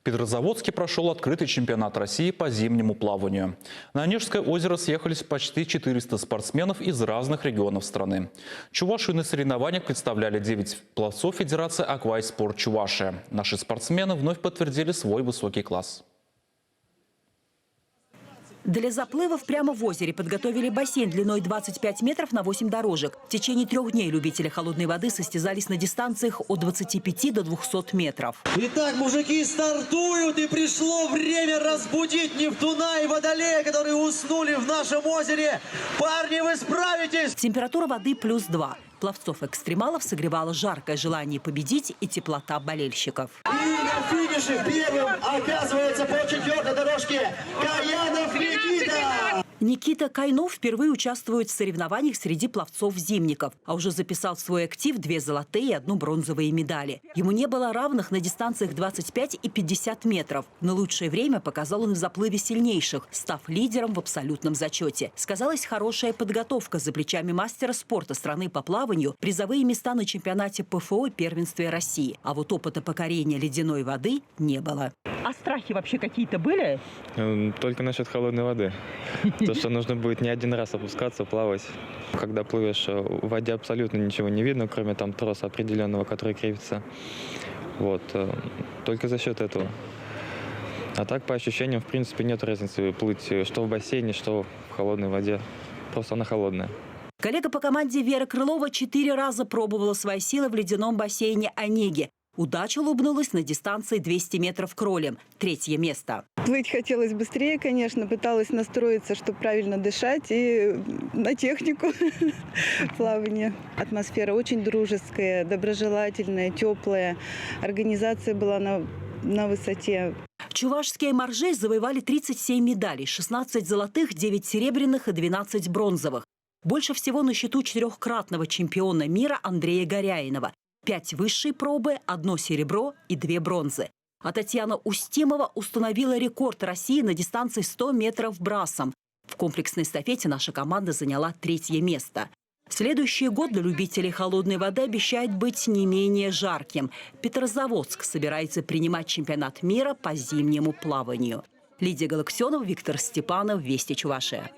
В Петрозаводске прошел открытый чемпионат России по зимнему плаванию. На Онежское озеро съехались почти 400 спортсменов из разных регионов страны. Чувашию на соревнованиях представляли 9 пловцов Федерации «Аквайспорт Чувашия». Наши спортсмены вновь подтвердили свой высокий класс. Для заплывов прямо в озере подготовили бассейн длиной 25 метров на 8 дорожек. В течение 3 дней любители холодной воды состязались на дистанциях от 25 до 200 метров. Итак, мужики стартуют, и пришло время разбудить Нептуна и Водолея, которые уснули в нашем озере. Парни, вы справитесь! Температура воды +2. Пловцов-экстремалов согревало жаркое желание победить и теплота болельщиков. И на финише первым оказывается по 4-й дорожке Каянов Никита! Никита Кайнов впервые участвует в соревнованиях среди пловцов-зимников, а уже записал в свой актив 2 золотые и 1 бронзовые медали. Ему не было равных на дистанциях 25 и 50 метров. Но лучшее время показал он в заплыве сильнейших, став лидером в абсолютном зачете. Сказалась хорошая подготовка за плечами мастера спорта страны по плаванию, призовые места на чемпионате ПФО и первенстве России. А вот опыта покорения ледяной воды не было. А страхи вообще какие-то были? Только насчет холодной воды. То, что нужно будет не один раз опускаться, плавать. Когда плывешь в воде, абсолютно ничего не видно, кроме там троса определенного, который крепится. Вот. Только за счет этого. А так, по ощущениям, в принципе, нет разницы плыть что в бассейне, что в холодной воде. Просто она холодная. Коллега по команде Вера Крылова 4 раза пробовала свои силы в ледяном бассейне Онеги. Удача улыбнулась на дистанции 200 метров кролем. 3-е место. Плыть хотелось быстрее, конечно. Пыталась настроиться, чтобы правильно дышать, и на технику плавания. Атмосфера очень дружеская, доброжелательная, теплая. Организация была на высоте. Чувашские моржи завоевали 37 медалей, 16 золотых, 9 серебряных и 12 бронзовых. Больше всего на счету 4-кратного чемпиона мира Андрея Горяинова. 5 высшей пробы, 1 серебро и 2 бронзы. А Татьяна Устимова установила рекорд России на дистанции 100 метров брасом. В комплексной эстафете наша команда заняла 3-е место. Следующий год для любителей холодной воды обещает быть не менее жарким. Петрозаводск собирается принимать чемпионат мира по зимнему плаванию. Лидия Галаксенова, Виктор Степанов, Вести Чувашия.